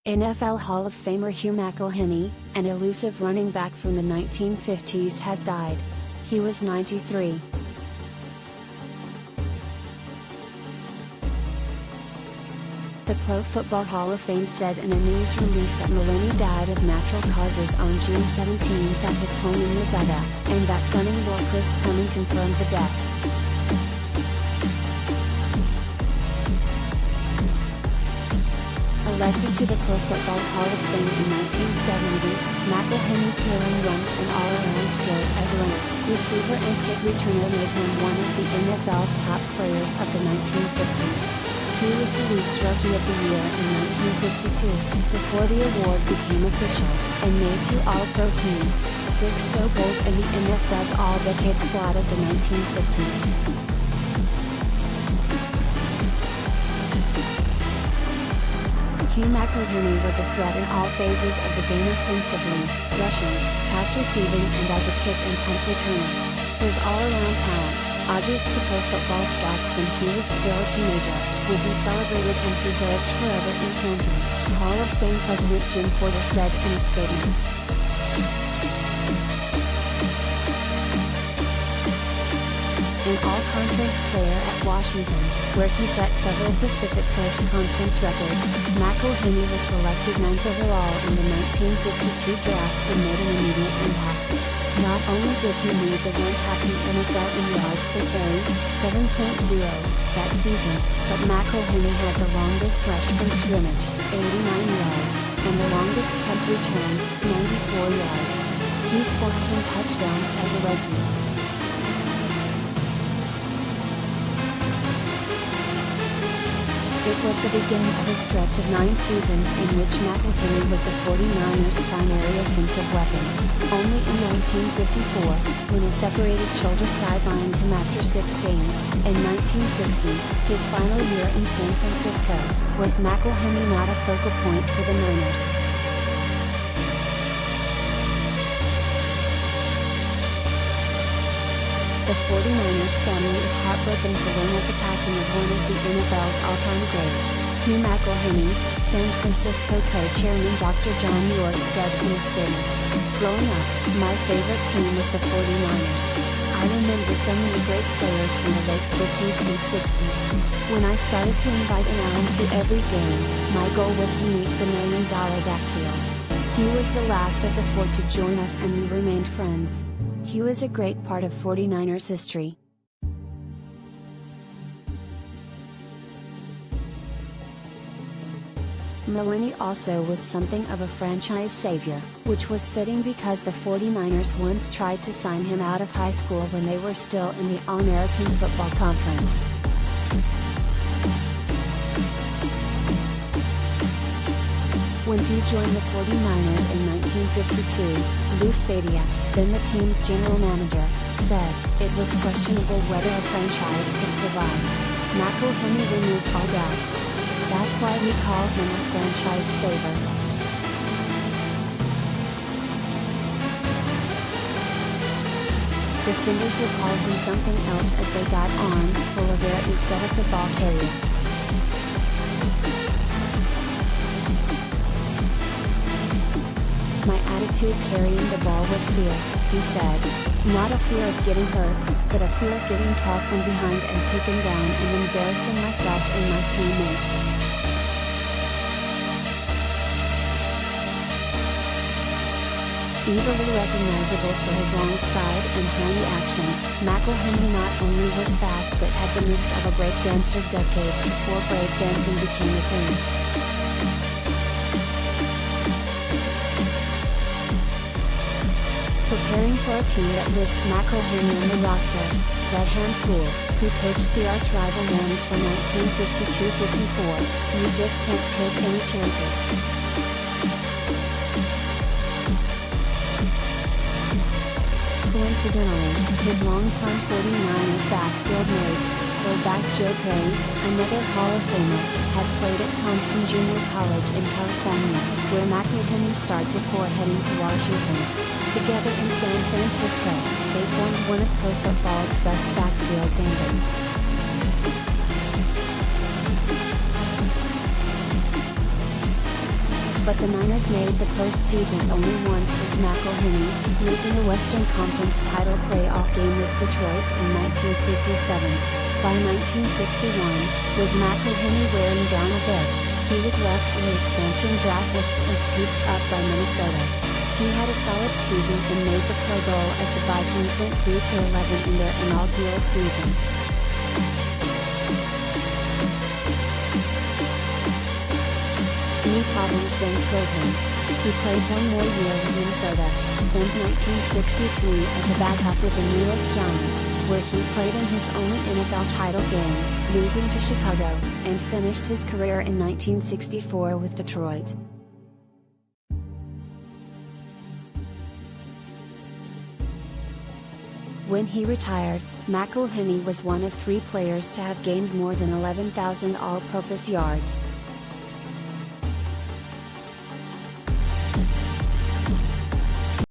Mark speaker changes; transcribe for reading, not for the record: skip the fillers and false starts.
Speaker 1: NFL Hall of Famer Hugh McElhenny, an elusive running back from the 1950s, has died. He was 93. The Pro Football Hall of Fame said in a news release that McEhlenny died of natural causes on June 17 at his home in Nevada, and that son-in-law Chris Permann confirmed the death. Elected to the Pro Football Hall of Fame in 1970, McElhenny's healing runs and all-around skills as a runner, receiver and kick returner made him one of the NFL's top players of the 1950s. He was the League's Rookie of the Year in 1952, before the award became official, and made 2 All-Pro teams, 6 Pro Bowls and the NFL's All-Decade squad of the 1950s. Hugh McElhenny was a threat in all phases of the game, offensively, rushing, pass receiving and as a kick and punt returner. His all-around talent, obvious to Pro Football stats when he was still a teenager, will be celebrated and preserved forever in Canton, Hall of Fame President Jim Porter said in a statement. An all-conference player at Washington, where he set several Pacific Coast Conference records, McElhenny was selected 9th overall in the 1952 draft and made an immediate impact. Not only did he lead the one-half NFL in yards per carry, 7.0, that season, but McElhenny had the longest rush from scrimmage, 89 yards, and the longest punt return, 94 yards. He scored 10 touchdowns as a rookie. It was the beginning of a stretch of 9 seasons in which McEhlenny was the 49ers' primary offensive weapon. Only in 1954, when a separated shoulder sidelined him after 6 games, in 1960, his final year in San Francisco, was McEhlenny not a focal point for the Niners. The 49ers family is heartbroken to learn of the passing of one of the NFL's all-time greats. Hugh McElhenny, San Francisco co-chairman Dr. John York said in a statement, "Growing up, my favorite team was the 49ers. I remember so many great players from the late 50s and 60s. When I started to invite Allen to every game, my goal was to meet the $1 million backfield. He was the last of the 4 to join us and we remained friends. Hugh is a great part of 49ers history." McEhlenny also was something of a franchise savior, which was fitting because the 49ers once tried to sign him out of high school when they were still in the All-American Football Conference. When he joined the 49ers in 1952, Lou Spadia, then the team's general manager, said, "It was questionable whether a franchise could survive." McEhlenny removed all doubts. That's why we call him a franchise saver. Defenders would call him something else as they got arms full of air instead of the ball carrier. "My attitude carrying the ball was fear," he said. "Not a fear of getting hurt, but a fear of getting caught from behind and taken down and embarrassing myself and my teammates." Easily recognizable for his long stride and high action, McEhlenny not only was fast but had the moves of a breakdancer decades before breakdancing became a thing. Preparing for a team that lists McEhlenny on the roster, said Ham Poole, who coached the arch-rival Rams from 1952-54, "You just can't take any chances." Coincidentally, his longtime 49ers backfield mate, fullback Joe Perry, another Hall of Famer, had played at Compton Junior College in California, where McEhlenny started before heading to Washington. Together in San Francisco, they formed one of pro football's best backfield tandems. but the Niners made the postseason only once with McElhenny, losing a Western Conference title playoff game with Detroit in 1957. By 1961, with McEhlenny wearing down a bit, he was left in the expansion draft list and scooped up by Minnesota. He had a solid season and made the Pro Bowl as the Vikings went 3-11 in their inaugural season. Knee problems then slowed him. He played one more year with Minnesota, spent 1963 as a backup with the New York Giants, where he played in his only NFL title game, losing to Chicago, and finished his career in 1964 with Detroit. When he retired, McElhenny was one of 3 players to have gained more than 11,000 all-purpose yards.